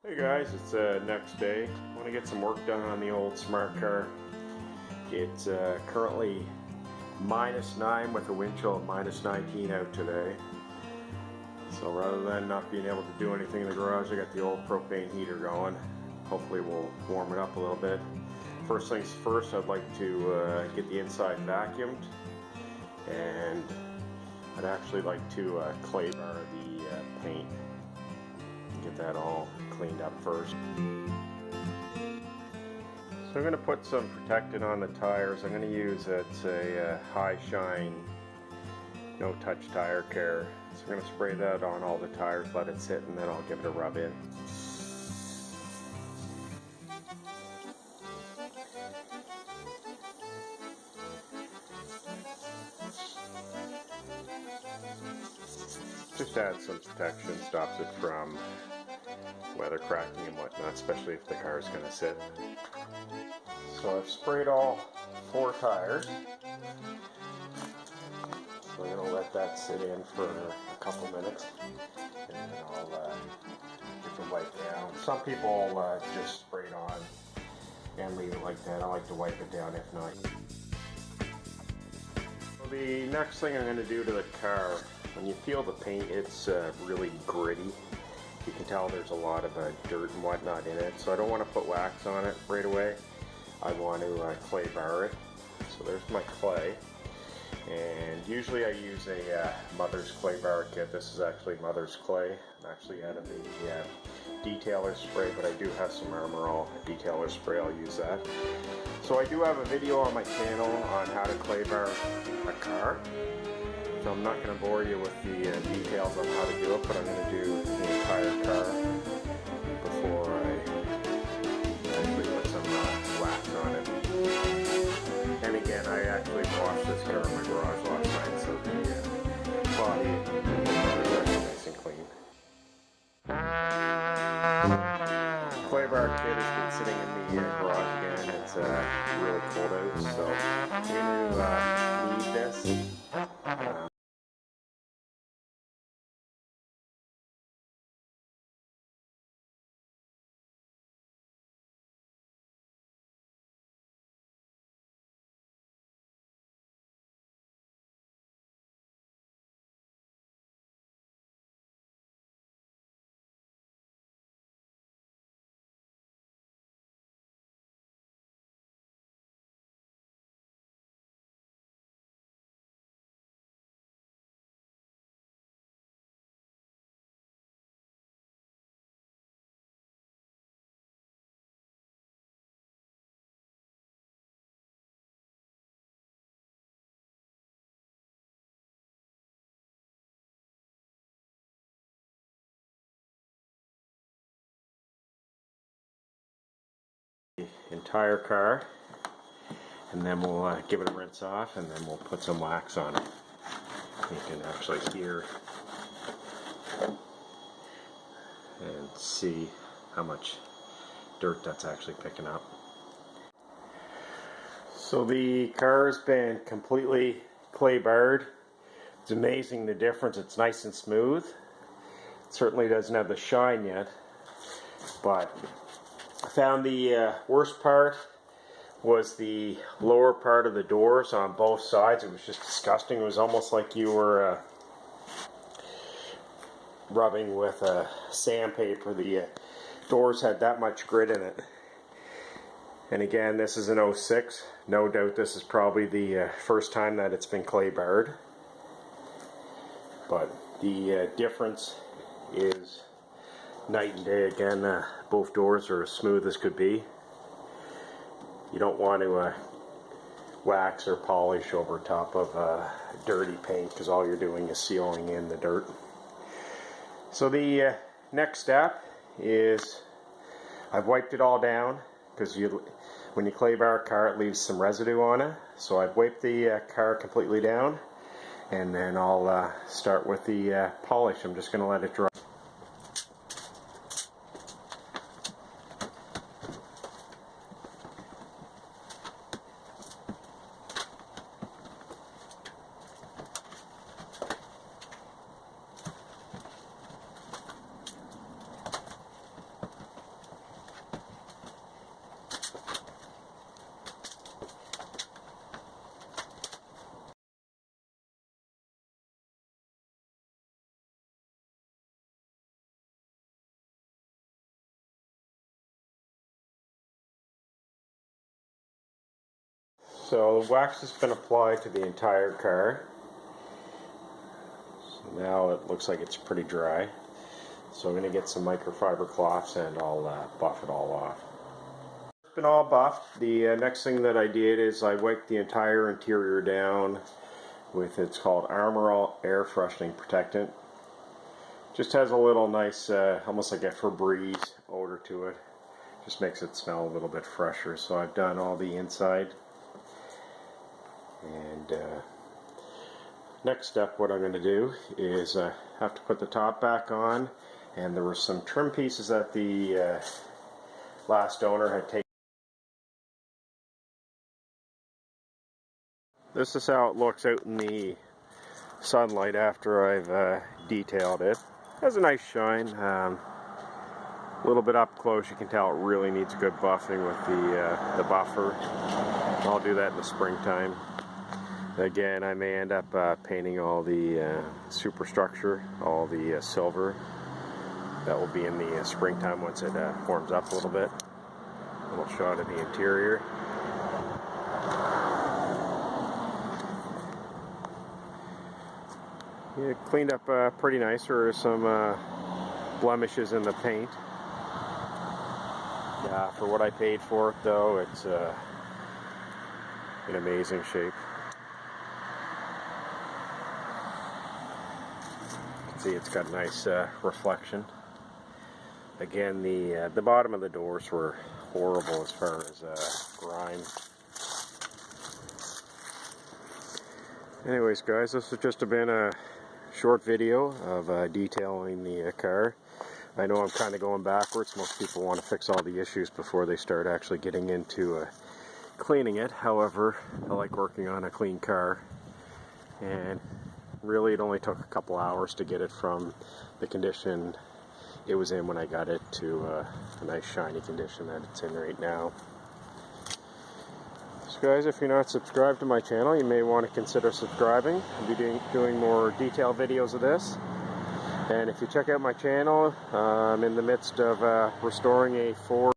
Hey guys, it's next day. I want to get some work done on the old Smart Car. It's currently -9 with a wind chill of -19 out today. So rather than not being able to do anything in the garage, I got the old propane heater going. Hopefully we'll warm it up a little bit. First things first, I'd like to get the inside vacuumed, and I'd actually like to clay bar the paint. Get that all cleaned up first. So I'm going to put some protectant on the tires. I'm going to use it's a high shine, no touch tire care. So I'm going to spray that on all the tires, let it sit, and then I'll give it a rub in. Just add some protection, stops it from weather cracking and whatnot, especially if the car is going to sit. So I've sprayed all 4 tires. So I'm going to let that sit in for a couple minutes, and then I'll give it a wipe down. Some people just spray it on and leave it like that. I like to wipe it down if not. So the next thing I'm going to do to the car, when you feel the paint, it's really gritty. You can tell there's a lot of dirt and whatnot in it, so I don't want to put wax on it right away. I want to clay bar it. So there's my clay, and usually I use a Mother's Clay Bar kit. This is actually Mother's Clay. I'm actually out of the detailer spray, but I do have some Armor All detailer spray. I'll use that. So I do have a video on my channel on how to clay bar a car. So I'm not going to bore you with the details on how to do it, but I'm going to do the entire car before I actually put some wax on it. And again, I actually washed this car in my garage last night, so the body is nice and clean. Clay bar kit has been sitting in the garage again. It's really cold out, so I'm going to need this. Entire car, and then we'll give it a rinse off, and then we'll put some wax on it. You can actually hear and see how much dirt that's actually picking up. So the car's been completely clay barred. It's amazing the difference. It's nice and smooth. It certainly doesn't have the shine yet, but I found the worst part was the lower part of the doors on both sides. It was just disgusting. It was almost like you were rubbing with sandpaper. The doors had that much grit in it. And again, this is an 06. No doubt this is probably the first time that it's been clay barred. But the difference is night and day. Again, both doors are as smooth as could be. You don't want to wax or polish over top of dirty paint, because all you're doing is sealing in the dirt. So the next step is I've wiped it all down, because when you clay bar a car, it leaves some residue on it. So I've wiped the car completely down, and then I'll start with the polish. I'm just going to let it dry. So the wax has been applied to the entire car. So now it looks like it's pretty dry. So I'm going to get some microfiber cloths and I'll buff it all off. It's been all buffed. The next thing that I did is I wiped the entire interior down with, it's called Armor All Air Freshening Protectant. Just has a little nice, almost like a Febreze odor to it. Just makes it smell a little bit fresher. So I've done all the inside. And next step, what I'm going to do is have to put the top back on. And there were some trim pieces that the last owner had taken. This is how it looks out in the sunlight after I've detailed it. It has a nice shine. A little bit up close, you can tell it really needs good buffing with the buffer. I'll do that in the springtime. Again, I may end up painting all the superstructure, all the silver. That will be in the springtime once it warms up a little bit. A little shot of the interior. Yeah, cleaned up pretty nice. There are some blemishes in the paint. Yeah, for what I paid for it though, it's in amazing shape. You can see it's got a nice reflection. Again, the bottom of the doors were horrible as far as grime. Anyways guys, this has just been a short video of detailing the car. I know I'm kind of going backwards. Most people want to fix all the issues before they start actually getting into cleaning it. However, I like working on a clean car, and really it only took a couple hours to get it from the condition it was in when I got it to a nice shiny condition that it's in right now. So guys, if you're not subscribed to my channel, you may want to consider subscribing. I'll be doing more detailed videos of this. And if you check out my channel, I'm in the midst of restoring a Ford